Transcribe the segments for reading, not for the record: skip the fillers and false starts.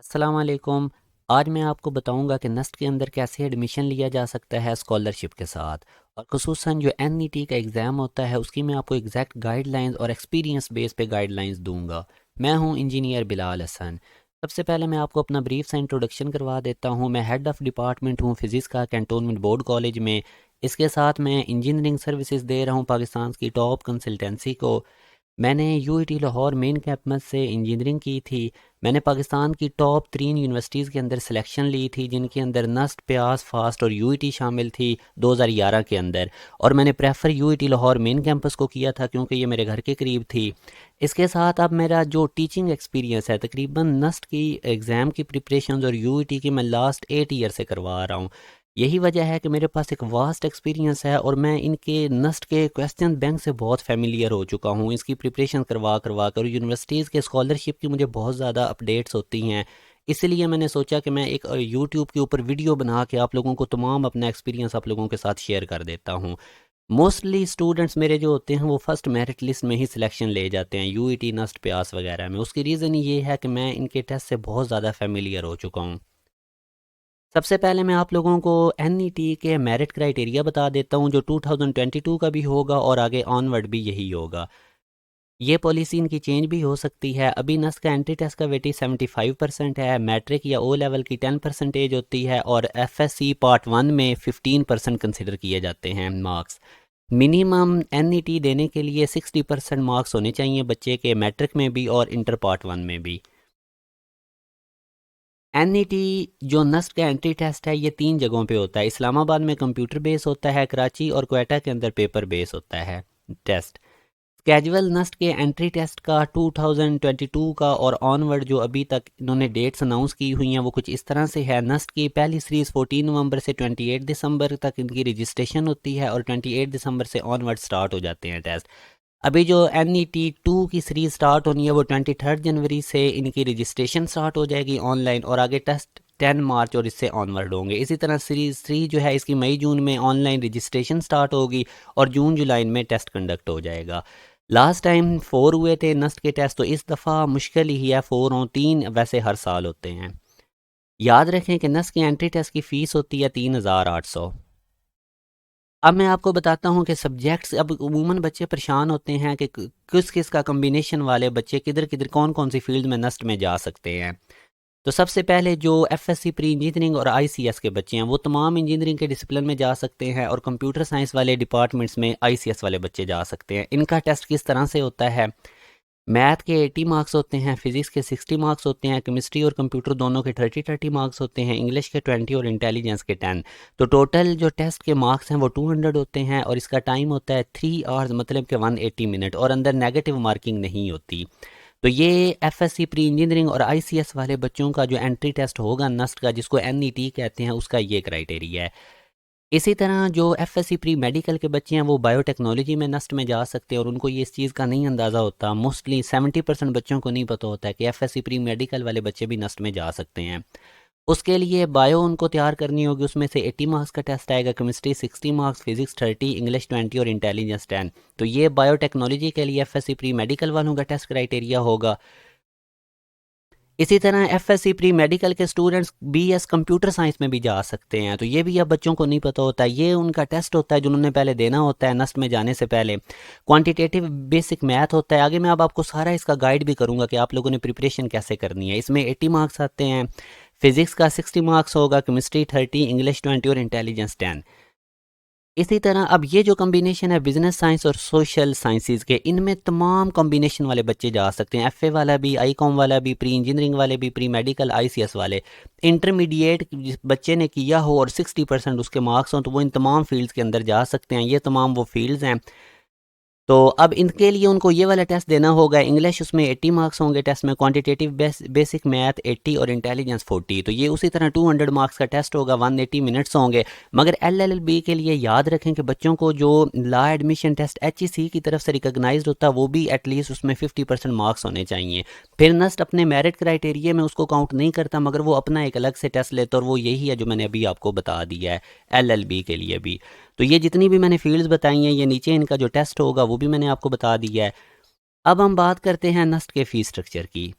अस्सलाम वालेकुम। आज मैं आपको बताऊंगा कि नस्ट के अंदर कैसे एडमिशन लिया जा सकता है स्कॉलरशिप के साथ। और ख़ुसूसन जो एनईटी का एग्ज़ाम होता है उसकी मैं आपको एग्जैक्ट गाइडलाइंस और एक्सपीरियंस बेस पे गाइडलाइंस दूंगा। मैं हूं इंजीनियर बिलाल हसन। सबसे पहले मैं आपको अपना ब्रीफ सा इंट्रोडक्शन करवा देता हूं। मैं हेड ऑफ़ डिपार्टमेंट हूं फ़िज़िक्स का कैंटोनमेंट बोर्ड कॉलेज में। इसके साथ मैं इंजीनियरिंग सर्विसेज दे रहा हूं पाकिस्तान की टॉप कंसल्टेंसी को। मैंने यूईटी लाहौर मेन कैंपस से इंजीनियरिंग की थी। मैंने पाकिस्तान की टॉप 3 यूनिवर्सिटीज़ के अंदर सिलेक्शन ली थी जिनके अंदर नस्ट, प्यास, फास्ट और यूईटी शामिल थी 2011 के अंदर। और मैंने prefer UET Lahore main campus को किया था क्योंकि ये मेरे घर के करीब थी। इसके साथ अब मेरा जो टीचिंग एक्सपीरियंस है तकरीबन नस्ट की एग्ज़ाम की प्रिपरेशन और यूईटी की मैं लास्ट 8 ईयर से करवा रहा हूँ। यही वजह है कि मेरे पास एक वास्ट एक्सपीरियंस है और मैं इनके नस्ट के क्वेश्चन बैंक से बहुत फेमिलियर हो चुका हूँ। इसकी प्रिपरेशन करवा करवा कर यूनिवर्सिटीज़ के स्कॉलरशिप की मुझे बहुत ज़्यादा अपडेट्स होती हैं। इसलिए मैंने सोचा कि मैं एक यूट्यूब के ऊपर वीडियो बना के आप लोगों को तमाम अपना एक्सपीरियंस आप लोगों के साथ शेयर कर देता हूँ। मोस्टली स्टूडेंट्स मेरे जो होते हैं वो फर्स्ट मेरिट लिस्ट में ही सिलेक्शन ले जाते हैं यूईटी, नस्ट, प्यास वगैरह में। उसकी रीज़न ये है कि मैं इनके टेस्ट से बहुत ज़्यादा फेमिलियर हो चुका हूँ। सबसे पहले मैं आप लोगों को एनईटी के मेरिट क्राइटेरिया बता देता हूँ जो 2022 का भी होगा और आगे ऑनवर्ड भी यही होगा। ये पॉलिसी इनकी चेंज भी हो सकती है। अभी नस का एंट्री टेस्ट का वेटेज 75% है, मैट्रिक या ओ लेवल की 10% होती है और एफएससी पार्ट 1 में 15% कंसिडर किए जाते हैं मार्क्स। मिनिमम एनईटी देने के लिए 60% मार्क्स होने चाहिए बच्चे के, मैट्रिक में भी और इंटर पार्ट 1 में भी। एनईटी जो नस्ट का एंट्री टेस्ट है ये 3 जगहों पे होता है। इस्लामाबाद में कंप्यूटर बेस होता है, कराची और क्वेटा के अंदर पेपर बेस होता है टेस्ट। कैजुअल नस्ट के एंट्री टेस्ट का 2022 का और ऑनवर्ड जो अभी तक इन्होंने डेट्स अनाउंस की हुई हैं वो कुछ इस तरह से है। नस्ट की पहली सीरीज़ 14 नवंबर से 28 दिसंबर तक इनकी रजिस्ट्रेशन होती है और 28 दिसंबर से ऑनवर्ड स्टार्ट हो जाते हैं टेस्ट। अभी जो NET 2 की सीरीज स्टार्ट होनी है वो 23 जनवरी से इनकी रजिस्ट्रेशन स्टार्ट हो जाएगी ऑनलाइन और आगे टेस्ट 10 मार्च और इससे ऑनवर्ड होंगे। इसी तरह सीरीज 3 जो है इसकी मई जून में ऑनलाइन रजिस्ट्रेशन स्टार्ट होगी और जून जुलाई में टेस्ट कंडक्ट हो जाएगा। लास्ट टाइम 4 हुए थे नस्ट के टेस्ट, तो इस दफ़ा मुश्किल ही है 4 हों। 3 वैसे हर साल होते हैं। याद रखें कि नस्ट की एंट्री टेस्ट की फ़ीस होती है 3800। अब मैं आपको बताता हूँ कि सब्जेक्ट्स अब उमूमन बच्चे परेशान होते हैं कि किस किस का कम्बिनेशन वाले बच्चे किधर किधर कौन कौन सी फील्ड में नस्ट में जा सकते हैं। तो सबसे पहले जो एफएससी प्री इंजीनियरिंग और आईसीएस के बच्चे हैं वो तमाम इंजीनियरिंग के डिसिप्लिन में जा सकते हैं और कंप्यूटर साइंस वाले डिपार्टमेंट्स में आईसीएस वाले बच्चे जा सकते हैं। इनका टेस्ट किस तरह से होता है? मैथ के 80 मार्क्स होते हैं, फिजिक्स के 60 मार्क्स होते हैं, केमिस्ट्री और कंप्यूटर दोनों के 30 मार्क्स होते हैं, इंग्लिश के 20 और इंटेलिजेंस के 10। तो टोटल जो टेस्ट के मार्क्स हैं वो 200 होते हैं और इसका टाइम होता है 3 आवर्स, मतलब कि 180 मिनट, और अंदर नेगेटिव मार्किंग नहीं होती। तो ये एफएससी प्री इंजीनियरिंग और आईसीएस वाले बच्चों का जो एंट्री टेस्ट होगा नस्ट का, जिसको एनईटी कहते हैं, उसका ये क्राइटेरिया है। इसी तरह जो एफएससी प्री मेडिकल के बच्चे हैं वो बायोटेक्नोलॉजी में नस्ट में जा सकते हैं और उनको ये इस चीज़ का नहीं अंदाज़ा होता। मोस्टली 70% बच्चों को नहीं पता होता है कि एफएससी प्री मेडिकल वाले बच्चे भी नस्ट में जा सकते हैं। उसके लिए बायो उनको तैयार करनी होगी, उसमें से 80 मार्क्स का टेस्ट आएगा, केमिस्ट्री 60 मार्क्स, फिजिक्स 30, इंग्लिश 20 और इंटेलिजेंस 10। तो ये बायोटेक्नोलॉजी के लिए एफएससी प्री मेडिकल वालों का टेस्ट क्राइटेरिया होगा। इसी तरह एफएससी प्री मेडिकल के स्टूडेंट्स बीएस कंप्यूटर साइंस में भी जा सकते हैं। तो ये भी अब बच्चों को नहीं पता होता है। ये उनका टेस्ट होता है जो उन्होंने पहले देना होता है नस्ट में जाने से पहले। क्वांटिटेटिव बेसिक मैथ होता है। आगे मैं अब आपको सारा इसका गाइड भी करूंगा कि आप लोगों ने प्रिपरेशन कैसे करनी है। इसमें 80 मार्क्स आते हैं, फिजिक्स का 60 मार्क्स होगा, केमिस्ट्री 30, इंग्लिश 20 और इंटेलिजेंस 10। इसी तरह अब ये जो कॉम्बिनेशन है बिजनेस साइंस और सोशल साइंसेज के, इनमें तमाम कॉम्बिनेशन वाले बच्चे जा सकते हैं। एफए वाला भी, आईकॉम वाला भी, प्री इंजीनियरिंग वाले भी, प्री मेडिकल, आईसीएस वाले। इंटरमीडिएट जिस बच्चे ने किया हो और 60% उसके मार्क्स हों तो वो इन तमाम फील्ड्स के अंदर जा सकते हैं। ये तमाम वो फील्ड्स हैं। तो अब इनके लिए उनको ये वाला टेस्ट देना होगा। इंग्लिश उसमें 80 मार्क्स होंगे टेस्ट में, क्वांटिटेटिव बेसिक मैथ 80 और इंटेलिजेंस 40। तो ये उसी तरह 200 मार्क्स का टेस्ट होगा, 180 मिनट्स होंगे। मगर एलएलबी के लिए याद रखें कि बच्चों को जो ला एडमिशन टेस्ट एचईसी की तरफ से रिकॉग्नाइज्ड होता है वो भी एटलीस्ट उसमें 50% मार्क्स होने चाहिए। फिर नस्ट अपने मेरिट क्राइटेरिया में उसको काउंट नहीं करता, मगर वो अपना एक अलग से टेस्ट लेता और वो यही है जो मैंने अभी आपको बता दिया है एलएलबी के लिए भी। तो ये जितनी भी मैंने फील्ड्स बताई हैं, ये नीचे इनका जो टेस्ट होगा वो भी मैंने आपको बता दिया है। अब हम बात करते हैं नस्ट के फ़ीस स्ट्रक्चर की।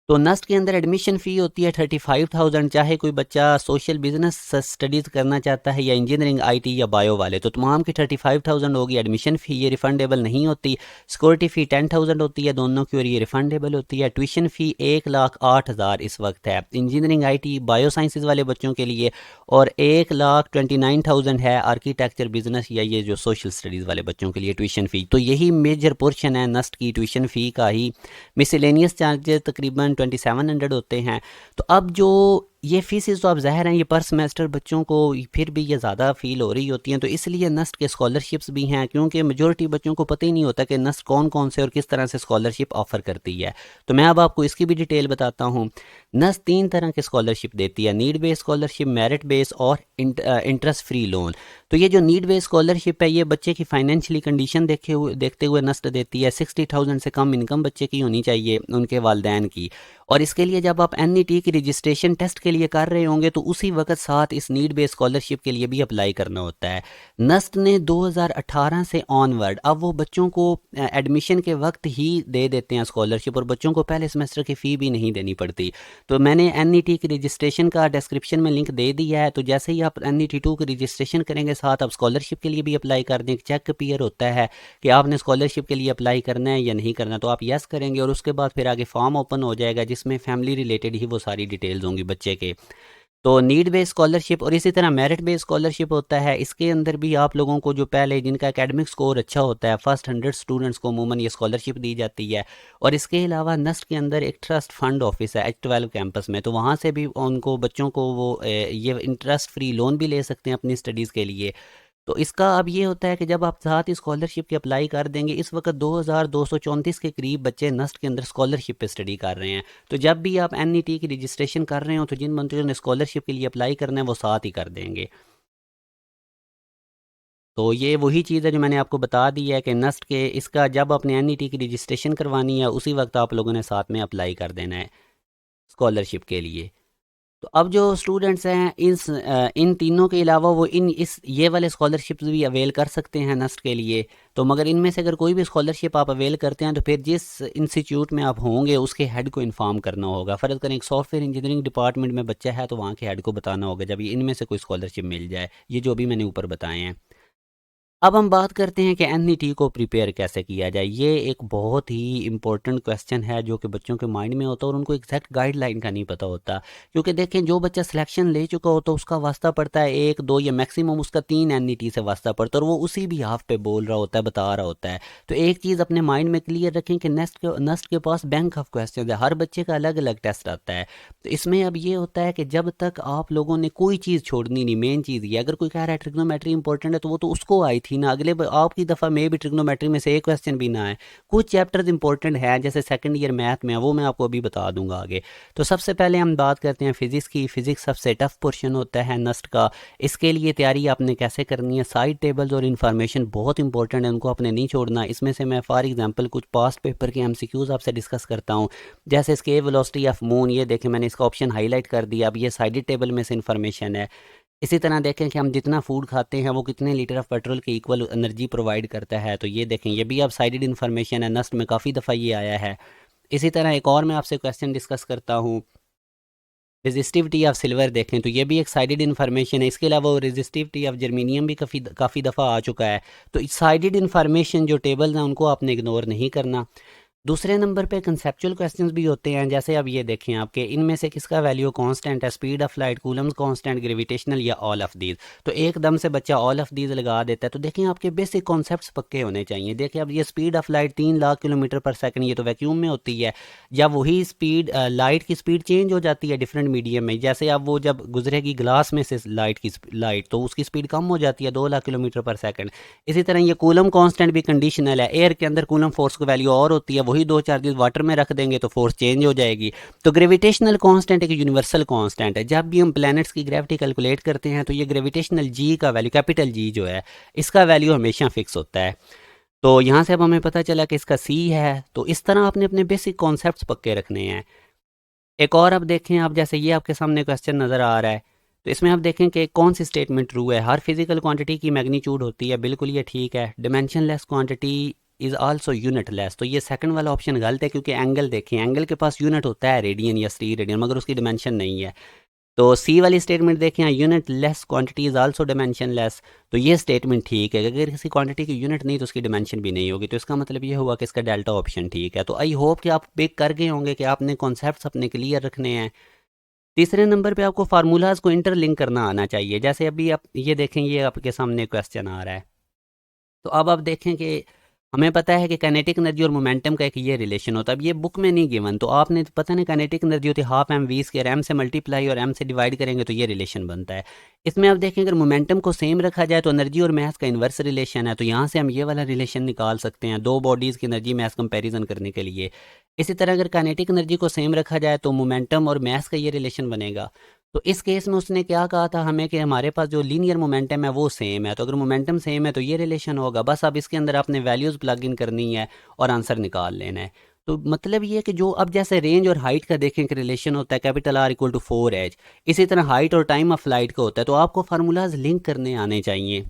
तो नस्ट के अंदर एडमिशन फ़ी होती है 35,000। चाहे कोई बच्चा सोशल बिजनेस स्टडीज़ करना चाहता है या इंजीनियरिंग आईटी या बायो वाले, तो तमाम की 35,000 होगी एडमिशन फ़ी, ये रिफ़ंडेबल नहीं होती। सिक्योरिटी फ़ी 10,000 होती है दोनों की और ये रिफ़ंडेबल होती है। ट्यूशन फ़ी 1,08,000 इस वक्त है इंजीनियरिंग आईटी बायो साइंसिस वाले बच्चों के लिए, और 1,29,000 है आर्किटेक्चर बिजनेस या ये जो सोशल स्टडीज़ वाले बच्चों के लिए ट्यूशन फ़ी। तो यही मेजर पोर्शन है नस्ट की ट्यूशन फ़ी का ही। मिसलेनियस चार्जेस तकरीबन 2700 होते हैं। तो अब जो ये फीसेस तो आप ज़ाहिर हैं ये पर सेमेस्टर बच्चों को फिर भी ये ज़्यादा फ़ील हो रही होती हैं, तो इसलिए नस्ट के स्कॉलरशिप्स भी हैं, क्योंकि मेजॉरिटी बच्चों को पता ही नहीं होता कि नस्ट कौन कौन से और किस तरह से स्कॉलरशिप ऑफ़र करती है। तो मैं अब आपको इसकी भी डिटेल बताता हूँ। नस्ट 3 तरह के स्कॉलरशिप देती है, need based scholarship, merit based और इंटरेस्ट फ्री लोन। तो ये जो नीड बेस्ड स्कॉलरशिप है ये बच्चे की फाइनेंशियली कंडीशन देखते हुए नस्ट देती है। 60,000 से कम इनकम बच्चे की होनी चाहिए, उनके वालदैन की। और इसके लिए जब आप NET की रजिस्ट्रेशन टेस्ट के लिए कर रहे होंगे तो उसी वक्त साथ इस नीड बेस्ड स्कॉलरशिप के लिए भी अप्लाई करना होता है। नस्ट ने 2018 से ऑनवर्ड अब वो बच्चों को एडमिशन के वक्त ही दे देते हैं स्कॉलरशिप, और बच्चों को पहले सेमेस्टर की फ़ी भी नहीं देनी पड़ती। तो मैंने NET की रजिस्ट्रेशन का डिस्क्रिप्शन में लिंक दे दिया है, तो जैसे ही आप NET 2 की रजिस्ट्रेशन करेंगे साथ आप स्कॉलरशिप के लिए भी अप्लाई कर दें। चेक अपीयर होता है कि आपने स्कॉलरशिप के लिए अप्लाई करना है या नहीं करना, तो आप यस करेंगे और उसके बाद फिर आगे फॉर्म ओपन हो जाएगा जिसमें फैमिली रिलेटेड ही वो सारी डिटेल्स होंगी बच्चे के। तो नीड बेस्ड स्कॉलरशिप और इसी तरह मेरिट बेस्ड स्कॉलरशिप होता है। इसके अंदर भी आप लोगों को जो पहले जिनका एकेडमिक स्कोर अच्छा होता है, फर्स्ट 100 स्टूडेंट्स को अमूमन ये स्कॉलरशिप दी जाती है। और इसके अलावा नस्ट के अंदर एक ट्रस्ट फंड ऑफिस है H12 कैंपस में, तो वहाँ से भी उनको बच्चों को वो ये इंटरेस्ट फ्री लोन भी ले सकते हैं अपनी स्टडीज़ के लिए। तो इसका अब ये होता है कि जब आप साथ ही स्कॉलरशिप की अप्लाई कर देंगे, इस वक्त 2,234 के करीब बच्चे नस्ट के अंदर स्कॉलरशिप पे स्टडी कर रहे हैं। तो जब भी आप NET की रजिस्ट्रेशन कर रहे हो तो जिन बच्चों ने स्कॉलरशिप के लिए अप्लाई करना है वो साथ ही कर देंगे। तो ये वही चीज़ है जो मैंने आपको बता दी है कि नस्ट के इसका जब आपने NET की रजिस्ट्रेशन करवानी है उसी वक्त आप लोगों ने साथ में अप्लाई कर देना है स्कॉलरशिप के लिए। तो अब जो स्टूडेंट्स हैं इन तीनों के अलावा वो ये वाले स्कॉलरशिप्स भी अवेल कर सकते हैं नस्ट के लिए। तो मगर इनमें से अगर कोई भी स्कॉलरशिप आप अवेल करते हैं तो फिर जिस इंस्टीट्यूट में आप होंगे उसके हेड को इन्फॉर्म करना होगा। फ़र्ज़ करें एक सॉफ्टवेयर इंजीनियरिंग डिपार्टमेंट में बच्चा है तो वहाँ के हेड को बताना होगा जब ये इनमें से कोई स्कॉलरशिप मिल जाए, ये जो भी मैंने ऊपर बताए हैं। अब हम बात करते हैं कि NET को प्रिपेयर कैसे किया जाए। ये एक बहुत ही इम्पोर्टेंट क्वेश्चन है जो कि बच्चों के माइंड में होता है और उनको एग्जैक्ट गाइडलाइन का नहीं पता होता। क्योंकि देखें जो बच्चा सिलेक्शन ले चुका होता है उसका वास्ता पड़ता है 1 2 या मैक्सिमम उसका 3 NET से वास्ता पड़ता है और वो उसी भी हाफ पे बोल रहा होता है, बता रहा होता है। तो एक चीज़ अपने माइंड में क्लियर रखें कि नस्ट के पास बैंक ऑफ क्वेश्चन है, हर बच्चे का अलग अलग टेस्ट आता है। तो इसमें अब ये होता है कि जब तक आप लोगों ने कोई चीज़ छोड़नी नहीं, मेन चीज़ ये, अगर कोई कह रहा है ट्रिग्नोमेट्री इंपॉर्टेंट है तो वो तो उसको आई थी ना, आपकी दफ़ा में भी ट्रिग्नोमेट्री में से एक क्वेश्चन भी ना आए। कुछ चैप्टर्स इंपॉर्टेंट हैं जैसे सेकंड ईयर मैथ में, वो मैं आपको अभी बता दूंगा आगे। तो सबसे पहले हम बात करते हैं फिजिक्स की। फिजिक्स सबसे टफ पोर्शन होता है नस्ट का। इसके लिए तैयारी आपने कैसे करनी है, साइड टेबल्स और इन्फॉर्मेशन बहुत इंपॉर्टेंट है, उनको आपने नहीं छोड़ना। इसमें से मैं फॉर एग्जाम्पल कुछ पास्ट पेपर के MCQs आपसे डिस्कस करता हूँ। जैसे स्केल वेलोसिटी ऑफ मून, ये देखें मैंने इसका ऑप्शन हाईलाइट कर दिया। अब ये साइडेड टेबल में से इन्फॉर्मेशन है। इसी तरह देखें कि हम जितना फूड खाते हैं वो कितने लीटर ऑफ पेट्रोल के इक्वल एनर्जी प्रोवाइड करता है, तो ये देखें ये भी अब साइडेड इन्फॉर्मेशन है, नस्ट में काफ़ी दफ़ा ये आया है। इसी तरह एक और मैं आपसे क्वेश्चन डिस्कस करता हूँ, रेजिस्टिविटी ऑफ सिल्वर देखें तो ये भी एक साइडेड इन्फॉर्मेशन है। इसके अलावा वो रेजिस्टिविटी ऑफ जर्मीनियम भी काफ़ी दफ़ा आ चुका है। तो साइडेड इन्फॉर्मेशन जो टेबल्स हैं उनको आपने इग्नोर नहीं करना। दूसरे नंबर पे कंसेप्चुअल क्वेश्चंस भी होते हैं, जैसे अब ये देखें आपके इनमें से किसका वैल्यू कांस्टेंट है, speed of light, Coulomb's constant, gravitational या ऑल ऑफ दीज। तो एकदम से बच्चा ऑल ऑफ दीज लगा देता है। तो देखें आपके बेसिक कॉन्सेप्ट्स पक्के होने चाहिए। देखिए अब ये speed of light 3 lakh kilometre पर सेकंड, ये तो वैक्यूम में होती है। या वही स्पीड लाइट की स्पीड चेंज हो जाती है डिफरेंट मीडियम में, जैसे अब वो जब गुजरेगी ग्लास में से लाइट तो उसकी स्पीड कम हो जाती है 2 लाख किलोमीटर पर सेकंड। इसी तरह ये कूलम कांस्टेंट भी कंडीशनल है। एयर के अंदर कूलम फोर्स की वैल्यू और होती है, वही 2 चार्जेस वाटर में रख देंगे तो फोर्स चेंज हो जाएगी। तो ग्रेविटेशनल कांस्टेंट एक यूनिवर्सल कांस्टेंट है। जब भी हम प्लैनेट्स की ग्रेविटी कैलकुलेट करते हैं तो ये ग्रेविटेशनल जी का वैल्यू, कैपिटल जी जो है, इसका वैल्यू हमेशा फिक्स होता है। तो यहाँ से अब हमें पता चला कि इसका सी है। तो इस तरह आपने अपने बेसिक कॉन्सेप्ट्स पक्के रखने हैं। एक और अब देखें, आप जैसे ये आपके सामने क्वेश्चन नज़र आ रहा है, तो इसमें आप देखें कि कौन सी स्टेटमेंट ट्रू है। हर फिजिकल क्वांटिटी की मैग्नीट्यूड होती है, बिल्कुल ये ठीक है। Dimensionless quantity is also unitless. तो ये सेकंड वाला ऑप्शन गलत है, क्योंकि एंगल देखें, एंगल के पास यूनिट होता है रेडियन या 3 रेडियन, मगर उसकी डिमेंशन नहीं है। तो सी वाली स्टेटमेंट देखें, unit less quantity is also dimension less, तो ये स्टेटमेंट ठीक है। अगर किसी क्वांटिटी की यूनिट नहीं तो उसकी डिमेंशन भी नहीं होगी, तो इसका मतलब ये हुआ कि इसका डेल्टा ऑप्शन ठीक है। तो आई होप कि आप पिक कर गए होंगे कि आपने कॉन्सेप्ट्स अपने क्लियर रखने हैं। तीसरे नंबर पे आपको फार्मूलाज को इंटरलिंक करना आना चाहिए। जैसे अभी आप ये देखें, ये आपके सामने क्वेश्चन आ रहा है, तो अब आप देखें कि हमें पता है कि काइनेटिक एनर्जी और मोमेंटम का एक ये रिलेशन होता है। अब ये बुक में नहीं गिवन, तो आपने पता नहीं काइनेटिक एनर्जी होती है half m v square, m से मल्टीप्लाई और एम से डिवाइड करेंगे तो ये रिलेशन बनता है। इसमें आप देखें अगर मोमेंटम को सेम रखा जाए तो एनर्जी और मास का इन्वर्स रिलेशन है, तो यहाँ से हम ये वाला रिलेशन निकाल सकते हैं दो बॉडीज़ की एनर्जी मास कंपेरिजन करने के लिए। इसी तरह अगर काइनेटिक एनर्जी को सेम रखा जाए तो मोमेंटम और मास का ये रिलेशन बनेगा। तो इस केस में उसने क्या कहा था हमें कि हमारे पास जो लीनियर मोमेंटम है वो सेम है, तो अगर मोमेंटम सेम है तो ये रिलेशन होगा। बस अब इसके अंदर आपने वैल्यूज़ प्लग इन करनी है और आंसर निकाल लेना है। तो मतलब ये कि जो अब जैसे रेंज और हाइट का देखें कि रिलेशन होता है capital R equal to 4h, इसी तरह हाइट और टाइम ऑफ फ्लाइट का होता है, तो आपको फार्मूलाज लिंक करने आने चाहिए।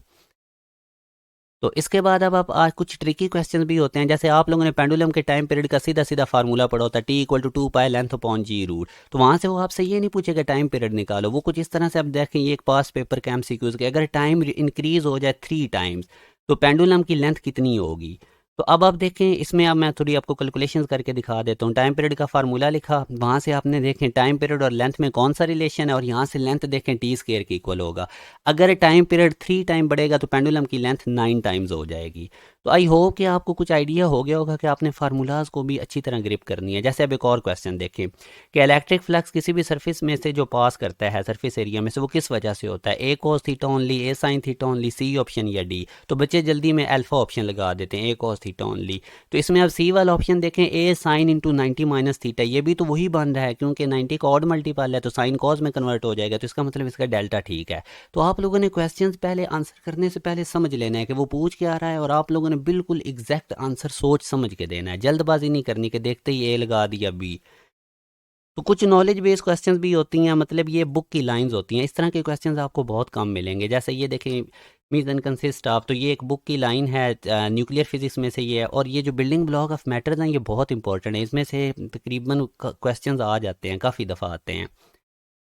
तो इसके बाद अब आप आज कुछ ट्रिकी क्वेश्चन भी होते हैं, जैसे आप लोगों ने पेंडुलम के टाइम पीरियड का सीधा सीधा फार्मूला पढ़ा होता है, T equal to 2 pi length upon g root. तो वहाँ से वो आपसे ये नहीं पूछेगा टाइम पीरियड निकालो, वो कुछ इस तरह से आप देखें, ये एक पास पेपर के MCQs के, अगर टाइम इंक्रीज हो जाए 3 टाइम्स तो पेंडुलम की लेंथ कितनी होगी। तो अब आप देखें, इसमें अब मैं थोड़ी आपको कैलकुलेशंस करके दिखा देता हूँ। टाइम पीरियड का फार्मूला लिखा, वहाँ से आपने देखें टाइम पीरियड और लेंथ में कौन सा रिलेशन है, और यहाँ से लेंथ देखें टी स्क्वायर की इक्वल होगा। अगर टाइम पीरियड 3 टाइम बढ़ेगा तो पेंडुलम की लेंथ 9 टाइम्स हो जाएगी। तो आई होप कि आपको कुछ आइडिया हो गया होगा कि आपने फार्मूलाज को भी अच्छी तरह ग्रिप करनी है। जैसे अब एक और क्वेश्चन देखें कि इलेक्ट्रिक फ्लक्स किसी भी सरफेस में से जो पास करता है सरफेस एरिया में से, वो किस वजह से होता है, A cos theta only, A sine theta only, C option या डी। तो बच्चे जल्दी में अल्फा ऑप्शन लगा देते हैं, ए कॉस थीटा ओनली। तो इसमें अब सी वाला ऑप्शन देखें, ए साइन इंटू 90 माइनस थीटा, ये भी तो वही बन रहा है, क्योंकि 90 का ऑड मल्टीपल है तो साइन कॉस में कन्वर्ट हो जाएगा, तो इसका मतलब इसका डेल्टा ठीक है। तो आप लोगों ने क्वेश्चंस पहले आंसर करने से पहले समझ लेना है कि वो पूछ क्या रहा है, और आप लोगों ने बिल्कुल एग्जैक्ट आंसर सोच समझ के देना है, जल्दबाजी नहीं करनी कि देखते ही ए लगा दिया बी। तो कुछ नॉलेज बेस्ड क्वेश्चंस भी होती हैं, मतलब ये बुक की लाइंस होती हैं, इस तरह के क्वेश्चंस आपको बहुत कम मिलेंगे। जैसे ये देखें, मीज एंड कंसिस्ट ऑफ, तो ये एक बुक की लाइन है, न्यूक्लियर फिजिक्स में से ये है। और ये जो बिल्डिंग ब्लॉक ऑफ मैटर्स हैं ये बहुत इंपॉर्टेंट है, इसमें से तकरीबन क्वेश्चंस आ जाते हैं, काफ़ी दफ़ा आते हैं।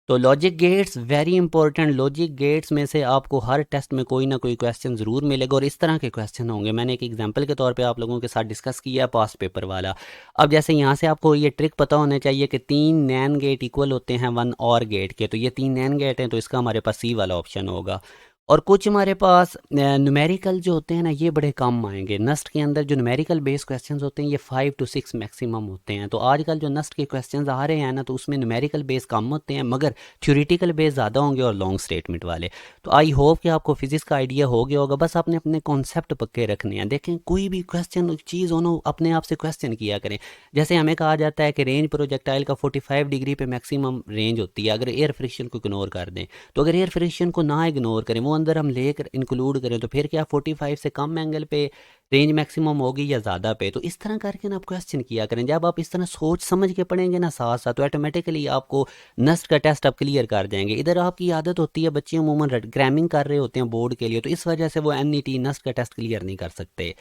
तो logic gates very important, logic gates में से आपको हर टेस्ट में कोई ना कोई क्वेश्चन ज़रूर मिलेगा, और इस तरह के क्वेश्चन होंगे। मैंने एक एग्जांपल के तौर पे आप लोगों के साथ डिस्कस किया पास पेपर वाला। अब जैसे यहाँ से आपको ये ट्रिक पता होना चाहिए कि 3 नैन गेट इक्वल होते हैं 1 और गेट के, तो ये 3 नैन गेट हैं, तो इसका हमारे पास सी वाला ऑप्शन होगा। और कुछ हमारे पास न्यूमेरिकल जो होते हैं ना, ये बड़े कम आएंगे। नस्ट के अंदर जो न्यूमेरिकल बेस क्वेश्चंस होते हैं ये 5 to 6 मैक्सिमम होते हैं। तो आजकल जो नस्ट के क्वेश्चंस आ रहे हैं ना, तो उसमें न्यूमेरिकल बेस कम होते हैं, मगर थ्योरेटिकल बेस ज़्यादा होंगे और लॉन्ग स्टेटमेंट वाले। तो आई होप कि आपको फिजिक्स का आइडिया हो गया होगा, बस आपने अपने कॉन्सेप्ट पक्के रखने हैं। देखें, कोई भी क्वेश्चन चीज़ हो ना, अपने आप से क्वेश्चन किया करें। जैसे हमें कहा जाता है कि रेंज प्रोजेक्टाइल का 45 डिग्री पे मैक्सिमम रेंज होती है अगर एयर फ्रिक्शन को इग्नोर कर दें। तो अगर एयर फ्रिक्शन को ना इग्नोर करें, वो अंदर हम लेकर इंक्लूड करें, तो फिर क्या 45 से कम एंगल पे रेंज मैक्सिमम होगी या ज़्यादा पे। तो इस तरह करके ना आप क्वेश्चन किया करें। जब आप इस तरह सोच समझ के पढ़ेंगे ना साथ साथ, तो ऑटोमेटिकली आपको नस्ट का टेस्ट आप क्लियर कर जाएंगे। इधर आपकी आदत होती है, बच्चे अमूमन ग्रामिंग कर रहे होते हैं बोर्ड के लिए, तो इस वजह से वो NET नस्ट का टेस्ट क्लियर नहीं कर सकते।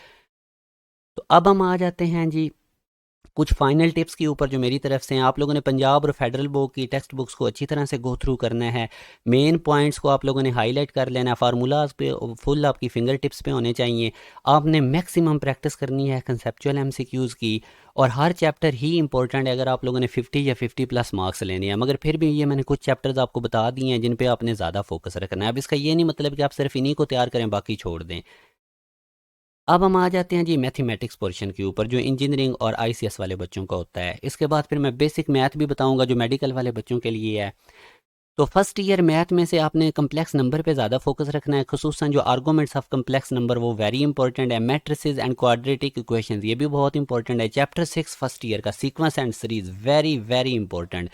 तो अब हम आ जाते हैं जी कुछ फाइनल टिप्स के ऊपर जो मेरी तरफ से हैं। आप लोगों ने पंजाब और फेडरल बोर्ड की टेक्स्ट बुक्स को अच्छी तरह से गो थ्रू करना है, मेन पॉइंट्स को आप लोगों ने हाईलाइट कर लेना है, फार्मूलाज पे फुल आपकी फिंगर टिप्स पे होने चाहिए। आपने मैक्सिमम प्रैक्टिस करनी है कंसेप्चुअल MCQs की, और हर चैप्टर ही इंपॉर्टेंट है अगर आप लोगों ने 50 या 50+ मार्क्स लेने हैं। मगर फिर भी ये मैंने कुछ चैप्टर्स आपको बता दिए हैं जिन पे आपने ज़्यादा फोकस रखना है। अब इसका ये नहीं मतलब कि आप सिर्फ इन्हीं को तैयार करें बाकी छोड़ दें। अब हम आ जाते हैं जी मैथमेटिक्स पोर्शन के ऊपर, जो इंजीनियरिंग और ICS वाले बच्चों का होता है। इसके बाद फिर मैं बेसिक मैथ भी बताऊंगा जो मेडिकल वाले बच्चों के लिए है। तो फर्स्ट ईयर मैथ में से आपने कम्प्लेक्स नंबर पे ज़्यादा फोकस रखना है, खुसूसन जो आर्गूमेंट्स ऑफ कम्प्लेक्स नंबर वो वेरी इंपॉर्टेंट है। मैट्रिसेस एंड क्वाड्रेटिक इक्वेशंस ये भी बहुत इंपॉर्टेंट है। चैप्टर 6 फर्स्ट ईयर का sequence and series very very important.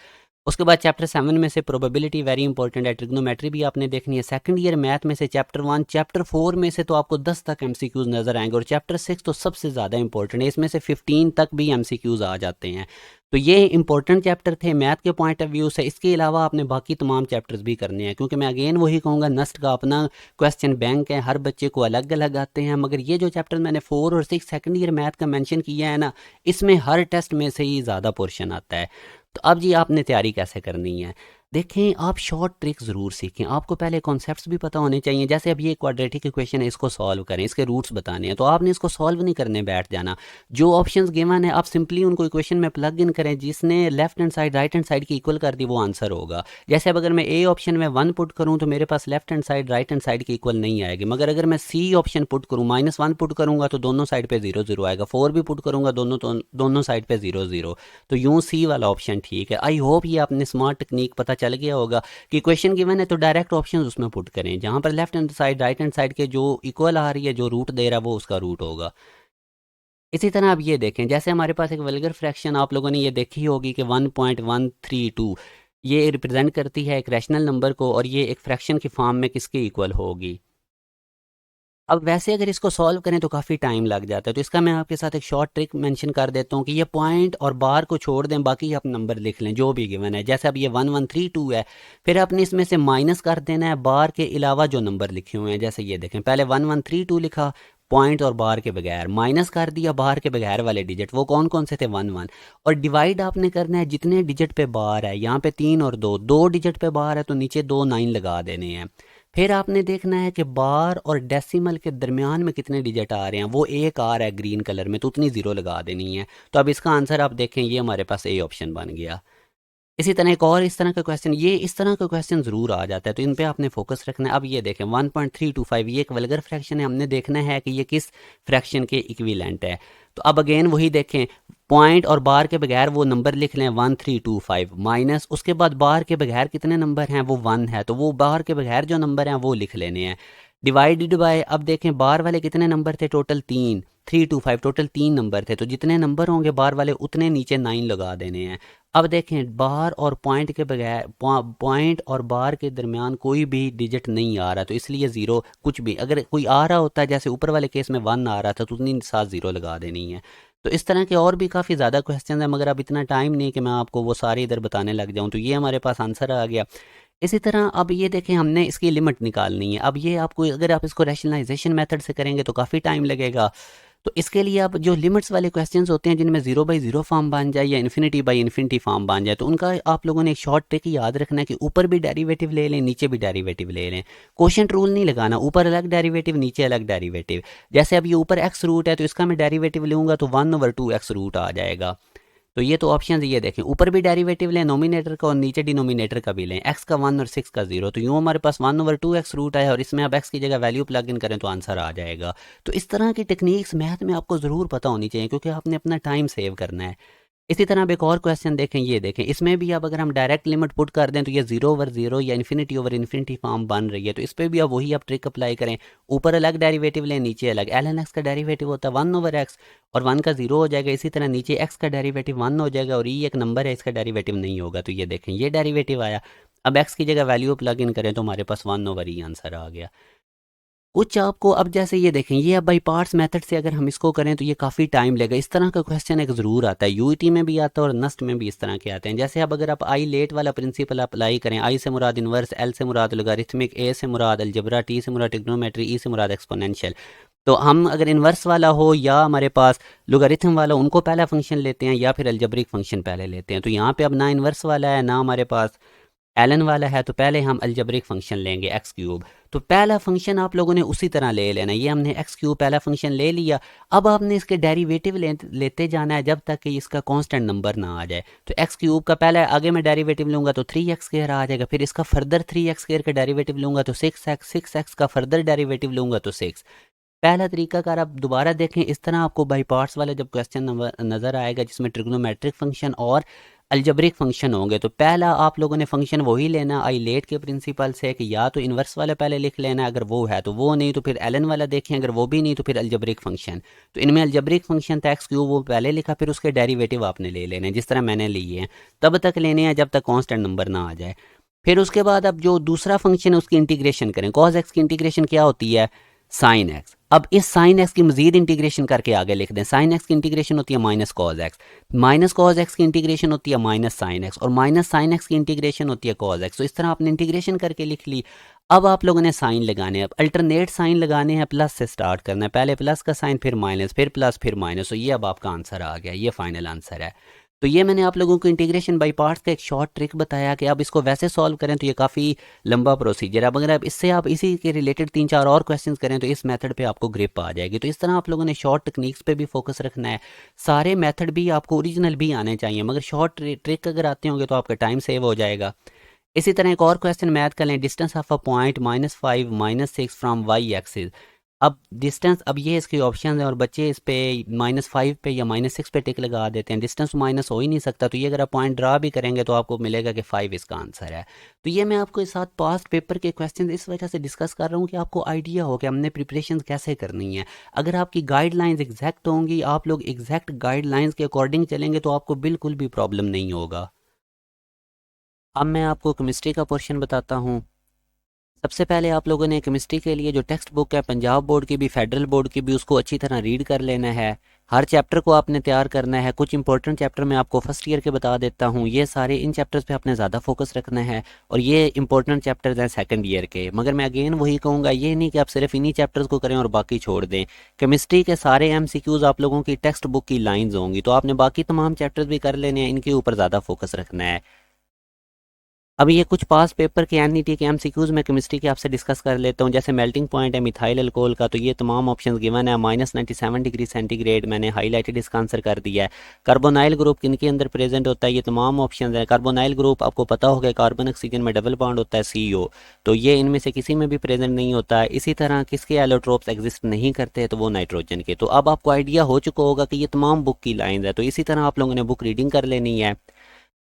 उसके बाद चैप्टर 7 में से प्रोबेबिलिटी वेरी इंपॉर्टेंट है, ट्रिग्नोमेट्री भी आपने देखनी है। सेकंड ईयर मैथ में से चैप्टर 1 चैप्टर 4 में से तो आपको 10 तक MCQs नजर आएंगे, और चैप्टर 6 तो सबसे ज़्यादा इंपॉर्टेंट है, इसमें से 15 तक भी MCQs आ जाते हैं। तो ये इंपॉर्टेंट चैप्टर थे मैथ के पॉइंट ऑफ व्यू से। इसके अलावा आपने बाकी तमाम चैप्टर्स भी करने हैं, क्योंकि मैं अगेन वही कहूँगा नस्ट का अपना क्वेश्चन बैंक है, हर बच्चे को अलग अलग आते हैं। मगर ये जो चैप्टर मैंने 4 और 6 सेकंड ईयर मैथ का मेंशन किया है ना, इसमें हर टेस्ट में से ही ज़्यादा पोर्शन आता है। तो अब जी आपने तैयारी कैसे करनी है, देखें आप शॉर्ट ट्रिक ज़रूर सीखें। आपको पहले कॉन्सेप्ट्स भी पता होने चाहिए। जैसे अब ये क्वाड्रेटिक इक्वेशन है, इसको सॉल्व करें, इसके रूट्स बताने हैं, तो आपने इसको सॉल्व नहीं करने बैठ जाना। जो ऑप्शंस गिवन है आप सिंपली उनको इक्वेशन में प्लग इन करें, जिसने left hand side right hand side की इक्वल कर दी वो आंसर होगा। जैसे अब अगर मैं ए ऑप्शन में 1 पुट करूँ तो मेरे पास left hand side right hand side की इक्वल नहीं आएगी। मगर अगर मैं सी ऑप्शन पुट करूँ -1 पुट करूँगा तो दोनों साइड पे 0 0 आएगा। 4 भी पुट करूँगा दोनों साइड पे 0 0। तो यूँ सी वाला ऑप्शन ठीक है। आई होप ये आपने स्मार्ट टेक्निक पता चल गया होगा कि क्वेश्चन गिवन है तो डायरेक्ट ऑप्शन उसमें पुट करें, जहां पर left hand side right hand side के जो इक्वल आ रही है, जो रूट दे रहा है वो उसका रूट होगा। इसी तरह आप ये देखें, जैसे हमारे पास एक वल्गर फ्रैक्शन आप लोगों ने ये देखी होगी कि 1.132 ये रिप्रेजेंट करती है एक रैशनल नंबर को, और ये एक फ्रैक्शन की फॉर्म में किसके इक्वल होगी। अब वैसे अगर इसको सॉल्व करें तो काफ़ी टाइम लग जाता है, तो इसका मैं आपके साथ एक शॉर्ट ट्रिक मेंशन कर देता हूँ कि ये पॉइंट और बार को छोड़ दें, बाकी आप नंबर लिख लें जो भी गिवन है। जैसे अब ये 1132 है, फिर आपने इसमें से माइनस कर देना है बार के अलावा जो नंबर लिखे हुए हैं। जैसे ये देखें, पहले 1132 लिखा पॉइंट और बार के बगैर, माइनस कर दिया बार के बगैर वाले डिजिट, वो कौन कौन से थे 1 1, और डिवाइड आपने करना है जितने डिजिट पे बार है। यहाँ पे 3 और 2, 2 डिजिट पे बार है तो नीचे 2 9 लगा देने हैं। फिर आपने देखना है कि बार और डेसिमल के दरमियान में कितने डिजिट आ रहे हैं, वो एक आ रहा है ग्रीन कलर में, तो उतनी ज़ीरो लगा देनी है। तो अब इसका आंसर आप देखें, ये हमारे पास ए ऑप्शन बन गया। इसी तरह एक और इस तरह का क्वेश्चन, ये इस तरह का क्वेश्चन ज़रूर आ जाता है, तो इन पे आपने फोकस रखना है। अब ये देखें 1.325, ये एक वल्गर फ्रैक्शन है, हमने देखना है कि ये किस फ्रैक्शन के इक्विवेलेंट है। तो अब अगेन वही देखें, पॉइंट और बार के बगैर वो नंबर लिख लें 1325, माइनस उसके बाद बार के बगैर कितने नंबर हैं, वो 1 है, तो वो बार के बगैर जो नंबर हैं वो लिख लेने हैं। डिवाइडेड बाय, अब देखें बार वाले कितने नंबर थे, टोटल 325, टोटल 3 नंबर थे, तो जितने नंबर होंगे बार वाले उतने नीचे 9 लगा देने हैं। अब देखें बार और पॉइंट के बगैर, पॉइंट और बार के दरमियान कोई भी डिजिट नहीं आ रहा, तो इसलिए ज़ीरो कुछ भी, अगर कोई आ रहा होता है जैसे ऊपर वाले केस में 1 आ रहा था तो उतनी साथ ज़ीरो लगा देनी है। तो इस तरह के और भी काफ़ी ज़्यादा क्वेश्चन हैं, मगर अब इतना टाइम नहीं कि मैं आपको वो सारे इधर बताने लग जाऊँ। तो ये हमारे पास आंसर आ गया। इसी तरह अब ये देखें, हमने इसकी लिमिट निकालनी है। अब ये आपको, अगर आप इसको रैशनलाइजेशन मेथड से करेंगे तो काफ़ी टाइम लगेगा। तो इसके लिए आप जो लिमिट्स वाले क्वेश्चंस होते हैं जिनमें 0/0 फॉर्म बन जाए या इन्फिनिटी फॉर्म बन जाए, तो उनका आप लोगों ने एक शॉर्ट ट्रिक याद रखना है कि ऊपर भी डेरिवेटिव ले लें, नीचे भी डेरिवेटिव ले लें। कोशेंट रूल नहीं लगाना, ऊपर अलग डेरिवेटिव नीचे अलग डेरिवेटिव। जैसे अब ये ऊपर एक्स रूट है तो इसका मैं डेरिवेटिव लूँगा तो 1/2 एक्स रूट आ जाएगा। तो ये तो ऑप्शन ये देखें, ऊपर भी डेरिवेटिव लें नोमिनेटर का और नीचे डिनोमिनेटर का भी लें, एक्स का 1 और 6 का 0, तो यूँ हमारे पास 1/2 एक्स रूट है, और इसमें आप एक्स की जगह वैल्यू प्लग इन करें तो आंसर आ जाएगा। तो इस तरह की टेक्निक्स मैथ में आपको ज़रूर पता होनी चाहिए, क्योंकि आपने अपना टाइम सेव करना है। इसी तरह अब एक और क्वेश्चन देखें, ये देखें, इसमें भी अब अगर हम डायरेक्ट लिमिट पुट कर दें तो ये 0/0 या इन्फिनिटी फॉर्म बन रही है, तो इस पर भी अब वही आप ट्रिक अप्लाई करें। ऊपर अलग डेरिवेटिव लें, नीचे अलग। ln x का डेरिवेटिव होता है 1/x, और 1 का 0 हो जाएगा। इसी तरह नीचे x का डेरिवेटिव 1 हो जाएगा, और ये एक नंबर है, इसका डेरिवेटिव नहीं होगा। तो ये देखें, ये डेरिवेटिव आया। अब x की जगह वैल्यू प्लग इन करें तो हमारे पास 1/e आंसर आ गया। कुछ आपको अब जैसे ये देखें, ये अब बाई पार्ट्स मेथड से अगर हम इसको करें तो ये काफ़ी टाइम लेगा। इस तरह का क्वेश्चन एक ज़रूर आता है, यूईटी में भी आता है और नस्ट में भी इस तरह के आते हैं। जैसे अब अगर आप आई लेट वाला प्रिंसिपल अप्लाई करें, आई से मुराद इन्वर्स, एल से मुराद लोगारिथमिक, ए से मुराद अलजबरा, टी से मुराद ट्रिग्नोमेट्री, ई से मुराद एक्सपोनेंशियल। तो हम अगर इन्वर्स वाला हो या हमारे पास लोगारिथम वाला, उनको पहला फंक्शन लेते हैं या फिर अलजबरिक फंक्शन पहले लेते हैं। तो यहाँ पे अब ना इन्वर्स वाला है ना हमारे पास एलन वाला है, तो पहले हम अलजबरिक फंक्शन लेंगे एक्स क्यूब। तो पहला फंक्शन आप लोगों ने उसी तरह ले लेना। ये हमने एक्स क्यूब पहला फंक्शन ले लिया। अब आपने इसके डेरिवेटिव लेते जाना है जब तक कि इसका कांस्टेंट नंबर ना आ जाए। तो एक्स क्यूब का पहला आगे मैं डेरिवेटिव लूँगा तो 3x² आ जाएगा, फिर इसका फर्दर 3x² का डेरिवेटिव लूँगा तो 6x, 6x का फर्दर डेरिवेटिव लूँगा तो 6। पहला तरीका कार आप दोबारा देखें, इस तरह आपको बाई पार्ट्स वाला जब क्वेश्चन नज़र आएगा जिसमें ट्रिग्नोमेट्रिक फंक्शन और अलजबरिक फंक्शन होंगे, तो पहला आप लोगों ने फंक्शन वही लेना आई लेट के प्रिंसिपल से कि या तो इन्वर्स वाला पहले लिख लेना, अगर वो है तो वो, नहीं तो फिर एलन वाला देखें, अगर वो भी नहीं तो फिर अलजबरिक फंक्शन। तो इनमें अलजबरिक फंक्शन था एक्स क्यूब, वो पहले लिखा, फिर उसके डेरिवेटिव आपने ले लेने जिस तरह मैंने लिए हैं, तब तक लेने हैं जब तक कांस्टेंट नंबर ना आ जाए। फिर उसके बाद अब जो दूसरा फंक्शन है उसकी इंटीग्रेशन करें। कॉज एक्स की इंटीग्रेशन क्या होती है, साइन एक्स। अब इस साइन एक्स की मजीद इंटीग्रेशन करके आगे लिख दें। साइन एक्स की इंटीग्रेशन होती है minus cos x, minus cos x की इंटीग्रेशन होती है माइनस साइन एक्स, और माइनस साइन एक्स की इंटीग्रेशन होती है कॉज एक्स। तो इस तरह आपने इंटीग्रेशन करके लिख ली। अब आप लोगों ने साइन लगाने हैं, अब अल्टरनेट साइन लगाने हैं, प्लस से स्टार्ट करना है, पहले प्लस का साइन फिर माइनस फिर प्लस फिर माइनस। तो ये अब आपका आंसर आ गया, ये फाइनल आंसर है। तो ये मैंने आप लोगों को इंटीग्रेशन बाई पार्ट्स का एक शॉर्ट ट्रिक बताया कि अब इसको वैसे सॉल्व करें तो ये काफ़ी लंबा प्रोसीजर है। अब अगर आप इससे आप इसी के रिलेटेड 3-4 और क्वेश्चंस करें तो इस मेथड पे आपको ग्रिप आ जाएगी। तो इस तरह आप लोगों ने शॉर्ट टेक्निक्स पे भी फोकस रखना है। सारे मेथड भी आपको ओरिजिनल भी आने चाहिए, मगर शॉर्ट ट्रिक अगर आते होंगे तो आपका टाइम सेव हो जाएगा। इसी तरह एक और क्वेश्चन मैथ कर लें। Distance of a point -5 -6 from y axis. अब डिस्टेंस, अब ये इसके ऑप्शन है और बच्चे इस पे -5 पे या -6 पे टिक लगा देते हैं। डिस्टेंस माइनस हो ही नहीं सकता, तो ये अगर आप पॉइंट ड्रा भी करेंगे तो आपको मिलेगा कि 5 इसका आंसर है। तो ये मैं आपको इस साथ पास्ट पेपर के क्वेश्चन इस वजह से डिस्कस कर रहा हूँ कि आपको आइडिया हो कि हमने प्रिपरेशन कैसे करनी है। अगर आपकी गाइडलाइंस एग्जैक्ट होंगी, आप लोग एग्जैक्ट गाइडलाइंस के अकॉर्डिंग चलेंगे तो आपको बिल्कुल भी प्रॉब्लम नहीं होगा। अब मैं आपको केमिस्ट्री का पोर्शन बताता हूँ। सबसे पहले आप लोगों ने केमिस्ट्री के लिए जो टेक्स्ट बुक है पंजाब बोर्ड की भी फेडरल बोर्ड की भी, उसको अच्छी तरह रीड कर लेना है। हर चैप्टर को आपने तैयार करना है। कुछ इंपॉर्टेंट चैप्टर मैं आपको फर्स्ट ईयर के बता देता हूँ, ये सारे इन चैप्टर्स पे आपने ज़्यादा फोकस रखना है, और ये इंपॉर्टेंट चैप्टर्स हैं सेकंड ईयर के। मगर मैं अगेन वही कहूँगा, ये नहीं कि आप सिर्फ इन्हीं चैप्टर्स को करें और बाकी छोड़ दें। केमिस्ट्री के सारे MCQs आप लोगों की टेक्स्ट बुक की लाइन्स होंगी, तो आपने बाकी तमाम चैप्टर्स भी कर लेने हैं, इनके ऊपर ज़्यादा फोकस रखना है। अब ये कुछ पास पेपर के NET के MCQs मैं केमिस्ट्री के आपसे डिस्कस कर लेता हूँ। जैसे मेल्टिंग पॉइंट है मिथाइल अल्कोहल का, तो ये तमाम ऑप्शंस गिवन है। -97 डिग्री सेंटीग्रेड मैंने हाईलाइटेड इसका आंसर कर दिया है। कार्बोनाइल ग्रुप किन के अंदर प्रेजेंट होता है, ये तमाम ऑप्शंस हैं। कार्बोनाइल ग्रुप आपको पता होगा कार्बन ऑक्सीजन में डबल बॉन्ड होता है CO, तो ये इनमें से किसी में भी प्रेजेंट नहीं होता है। इसी तरह किसके एलोट्रोप्स एग्जिस्ट नहीं करते, तो वो नाइट्रोजन के। तो अब आपको आइडिया हो चुका होगा कि ये तमाम बुक की लाइन है, तो इसी तरह आप लोगों ने बुक रीडिंग कर लेनी है।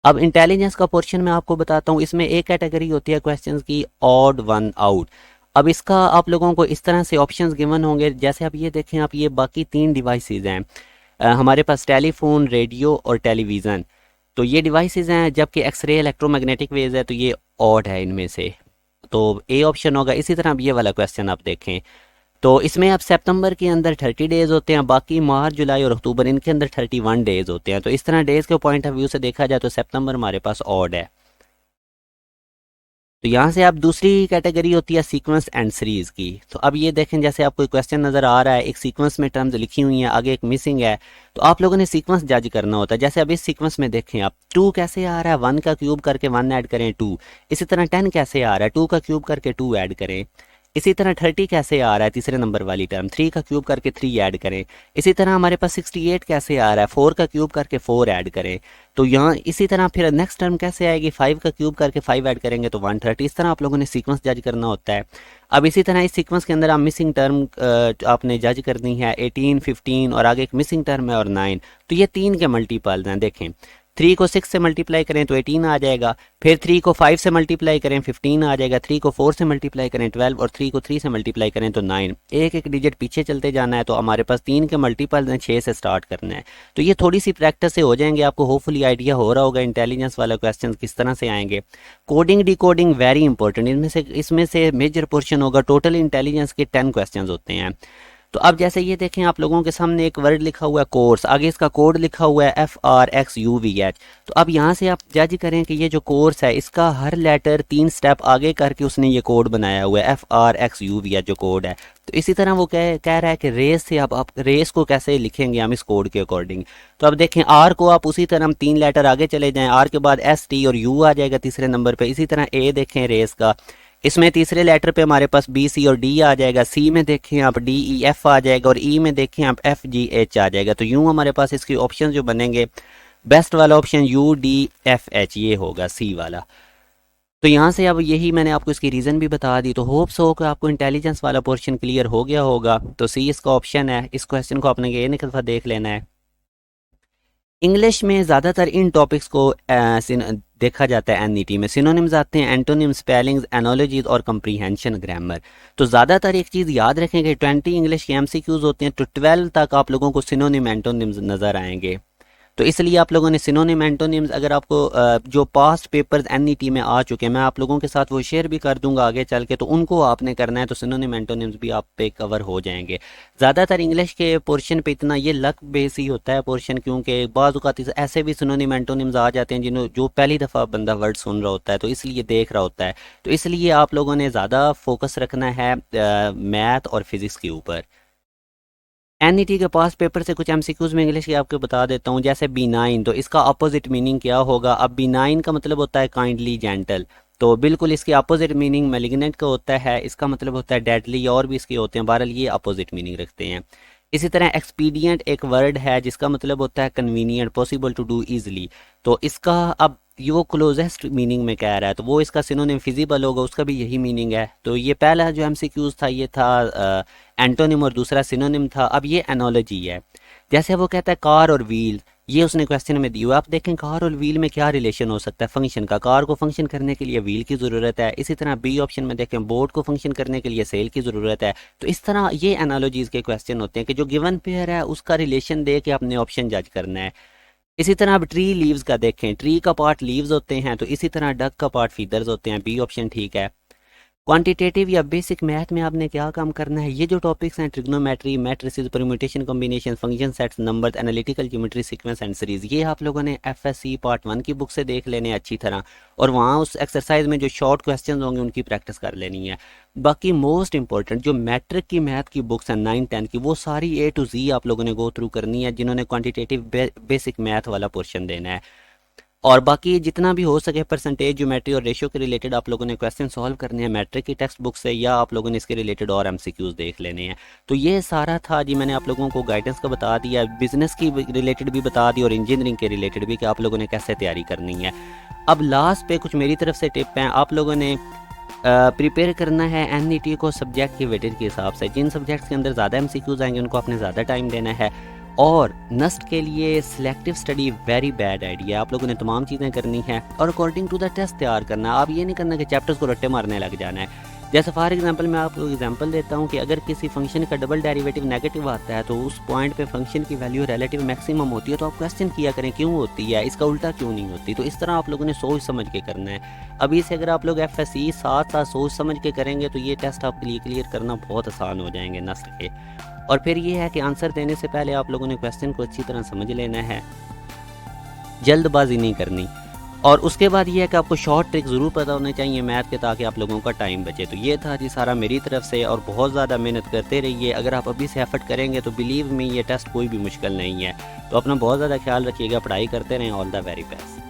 अब इंटेलिजेंस का पोर्शन मैं आपको बताता हूँ। इसमें एक कैटेगरी होती है क्वेश्चंस की ऑड वन आउट। अब इसका आप लोगों को इस तरह से ऑप्शंस गिवन होंगे, जैसे आप ये देखें, आप ये बाकी 3 डिवाइसेस हैं हमारे पास, टेलीफोन, रेडियो और टेलीविज़न। तो ये डिवाइसेस हैं, जबकि एक्सरे इलेक्ट्रोमैग्नेटिक वेव्स है, तो ये ऑड है इनमें से, तो ए ऑप्शन होगा। इसी तरह अब ये वाला क्वेश्चन आप देखें, तो इसमें अब सितंबर के अंदर 30 डेज़ होते हैं, बाकी मार्च, जुलाई और अक्टूबर इनके अंदर 31 डेज़ होते हैं। तो इस तरह डेज़ के पॉइंट ऑफ व्यू से देखा जाए तो सितंबर हमारे पास ऑड है। तो यहाँ से आप दूसरी कैटेगरी होती है सीक्वेंस एंड सीरीज़ की। तो अब ये देखें, जैसे आपको क्वेश्चन नज़र आ रहा है, एक सीक्वेंस में टर्म्स लिखी हुई हैं, आगे एक मिसिंग है, तो आप लोगों ने सीक्वेंस जज करना होता है। जैसे अब इस सीक्वेंस में देखें आप, 2 कैसे आ रहा है, 1 का क्यूब करके 1 ऐड करें 2। इसी तरह 10 कैसे आ रहा है, 2 का क्यूब करके 2 ऐड करें। इसी तरह 30 कैसे आ रहा है, तीसरे नंबर वाली टर्म, 3 का क्यूब करके 3 ऐड करें। इसी तरह हमारे पास 68 कैसे आ रहा है, 4 का क्यूब करके 4 ऐड करें। तो यहाँ इसी तरह फिर नेक्स्ट टर्म कैसे आएगी, 5 का क्यूब करके 5 ऐड करेंगे तो 130। इस तरह आप लोगों ने सीक्वेंस जज करना होता है। अब इसी तरह इस सीक्वेंस के अंदर आप मिसिंग टर्म आपने जज करनी है, 18, 15 और आगे एक मिसिंग टर्म है और 9। तो ये 3 के मल्टीपल्स हैं। देखें, 3 को 6 से मल्टीप्लाई करें तो 18 आ जाएगा, फिर 3 को 5 से मल्टीप्लाई करें 15 आ जाएगा, 3 को 4 से मल्टीप्लाई करें 12 और 3 को 3 से मल्टीप्लाई करें तो 9। एक एक डिजिट पीछे चलते जाना है, तो हमारे पास 3 के मल्टीपल हैं, 6 से स्टार्ट करना है। तो ये थोड़ी सी प्रैक्टिस से हो जाएंगे, आपको होपफुली आइडिया हो रहा होगा इंटेलिजेंस वाला क्वेश्चन किस तरह से आएंगे। कोडिंग डिकोडिंग वेरी इंपॉर्टेंट, इसमें से मेजर पोर्शन होगा। टोटल इंटेलिजेंस के 10 क्वेश्चन होते हैं। तो अब जैसे ये देखें, आप लोगों के सामने एक वर्ड लिखा हुआ है कोर्स, आगे इसका कोड लिखा हुआ है FRXUVH। तो अब यहाँ से आप जज करें कि ये जो कोर्स है इसका हर लेटर 3 स्टेप आगे करके उसने ये कोड बनाया हुआ है, FRXUVH जो कोड है। तो इसी तरह वो कह रहा है कि रेस से अब आप रेस को कैसे लिखेंगे हम इस कोड के अकॉर्डिंग। तो अब देखें, R को आप उसी तरह हम 3 लेटर आगे चले जाएं, R के बाद ST और U आ जाएगा तीसरे नंबर पे। इसी तरह A देखें रेस का, इसमें तीसरे लेटर पे हमारे पास BC और D आ जाएगा। C में देखें आप DEF आ जाएगा और E में देखें आप FGH आ जाएगा। तो यूँ हमारे पास इसके ऑप्शन जो बनेंगे, बेस्ट वाला ऑप्शन UDFH ये होगा, C वाला। तो यहाँ से अब यही मैंने आपको इसकी रीज़न भी बता दी। तो होप्स हो कि आपको इंटेलिजेंस वाला पोर्शन क्लियर हो गया होगा। तो C इसका ऑप्शन है। इस क्वेश्चन को आपने एक दफ़ा देख लेना है। इंग्लिश में ज़्यादातर इन टॉपिक्स को देखा जाता है NET में। सिनोनिम्स आते हैं, एंटोनिम, स्पेलिंग्स, एनोलॉजीज और कंप्रीहेंशन ग्रामर। तो ज़्यादातर एक चीज़ याद रखें कि 20 इंग्लिश के MCQs होते हैं, तो 12 तक आप लोगों को सिनोनिम, एंटोनिम्स नज़र आएंगे। तो इसलिए आप लोगों ने सिनोनिम एंटोनिम्स, अगर आपको जो पास्ट पेपर्स एनईटी में आ चुके हैं, मैं आप लोगों के साथ वो शेयर भी कर दूंगा आगे चल के, तो उनको आपने करना है, तो सिनोनिम एंटोनिम्स भी आप पे कवर हो जाएंगे। ज़्यादातर इंग्लिश के पोर्शन पे इतना ये लक बेस ही होता है पोर्शन, क्योंकि बाज़ औक़ात ऐसे भी सिनोनिम एंटोनिम्स आ जाते हैं जिन्हों जो पहली दफ़ा बंदा वर्ड सुन रहा होता है, तो इसलिए देख रहा होता है। तो इसलिए आप लोगों ने ज़्यादा फोकस रखना है मैथ और फिज़िक्स के ऊपर। एनईटी के पास पेपर से कुछ एमसीक्यूज में इंग्लिश के आपको बता देता हूँ। जैसे B9, तो इसका अपोजिट मीनिंग क्या होगा? अब B9 का मतलब होता है काइंडली, जेंटल, तो बिल्कुल इसकी अपोजिट मीनिंग मैलिग्नेंट का होता है, इसका मतलब होता है डेडली, और भी इसके होते हैं, बहरहाल ये अपोजिट मीनिंग रखते हैं। इसी तरह एक्सपीडियंट एक वर्ड है जिसका मतलब होता है convenient, possible to do easily, तो इसका अब ये वो क्लोजेस्ट मीनिंग में कह रहा है, तो वो इसका सिनोनिम फिजिबल होगा, उसका भी यही मीनिंग है। तो ये पहला जो एमसीक्यूज था ये था एंटोनिम और दूसरा सिनोनिम था। अब ये एनोलॉजी है। जैसे वो कहता है कार और व्हील, ये उसने क्वेश्चन में दिया, आप देखें कार और व्हील में क्या रिलेशन हो सकता है फंक्शन का? कार को फंक्शन करने के लिए व्हील की ज़रूरत है। इसी तरह बी ऑप्शन में देखें, बोट को फंक्शन करने के लिए सेल की ज़रूरत है। तो इस तरह ये एनालॉजीज़ के क्वेश्चन होते हैं कि जो गिवन पेयर है उसका रिलेशन दे के अपने ऑप्शन जज करना है। इसी तरह अब ट्री लीव्स का देखें, ट्री का पार्ट लीव्स होते हैं, तो इसी तरह डक का पार्ट फीदर्स होते हैं, बी ऑप्शन ठीक है। क्वांटिटेटिव या बेसिक मैथ में आपने क्या काम करना है? ये जो टॉपिक्स हैं, trigonometry, matrices, permutation, combination, function sets, numbers, analytical geometry, sequence and series, ये आप लोगों ने एफएससी पार्ट 1 की बुक से देख लेने अच्छी तरह, और वहाँ उस एक्सरसाइज में जो शॉर्ट क्वेश्चंस होंगे उनकी प्रैक्टिस कर लेनी है। बाकी मोस्ट इंपॉर्टेंट जो मैट्रिक की मैथ की बुक्स हैं 9-10 की, वो सारी A to Z आप लोगों ने गो थ्रू करनी है, जिन्होंने क्वान्टिटेटिव बेसिक मैथ वाला पोर्शन देना है। और बाकी जितना भी हो सके परसेंटेज, ज्योमेट्री और रेशियो के रिलेटेड आप लोगों ने क्वेश्चन सॉल्व करने हैं मैट्रिक की टेक्स्ट बुक से, या आप लोगों ने इसके रिलेटेड और एमसीक्यूज देख लेने हैं। तो ये सारा था जी, मैंने आप लोगों को गाइडेंस का बता दिया, बिजनेस की रिलेटेड भी बता दी और इंजीनियरिंग के रिलेटेड भी कि आप लोगों ने कैसे तैयारी करनी है। अब लास्ट पे कुछ मेरी तरफ से टिप हैं। आप लोगों ने प्रिपेयर करना है एनईटी को सब्जेक्ट के वेटेज के हिसाब से। जिन सब्जेक्ट्स के अंदर ज़्यादा एमसीक्यूज आएंगे उनको आपने ज़्यादा टाइम देना है। और नस्ट के लिए selective study very bad idea. आप लोगों ने तमाम चीज़ें करनी है और अकॉर्डिंग टू द टेस्ट तैयार करना। आप ये नहीं करना कि चैप्टर्स को रट्टे मारने लग जाना है। जैसे फॉर एग्जांपल मैं आपको एग्जांपल देता हूँ कि अगर किसी फंक्शन का डबल डेरिवेटिव नेगेटिव आता है, तो उस पॉइंट पे फंक्शन की वैल्यू रिलेटिव मैक्सिमम होती है, तो आप क्वेश्चन किया करें क्यों होती है, इसका उल्टा क्यों नहीं होती। तो इस तरह आप लोगों ने सोच समझ के करना है। अभी से अगर आप लोग एफएससी साथ साथ सोच समझ के करेंगे तो ये टेस्ट आपके लिए क्लियर करना बहुत आसान हो जाएंगे नस्ल के। और फिर ये है कि आंसर देने से पहले आप लोगों ने क्वेश्चन को अच्छी तरह समझ लेना है, जल्दबाजी नहीं करनी। और उसके बाद ये है कि आपको शॉर्ट ट्रिक ज़रूर पता होने चाहिए मैथ के, ताकि आप लोगों का टाइम बचे। तो ये था जी सारा मेरी तरफ से, और बहुत ज़्यादा मेहनत करते रहिए। अगर आप अभी से एफर्ट करेंगे तो बिलीव मी ये टेस्ट कोई भी मुश्किल नहीं है। तो अपना बहुत ज़्यादा ख्याल रखिएगा, पढ़ाई करते रहें। All the very best.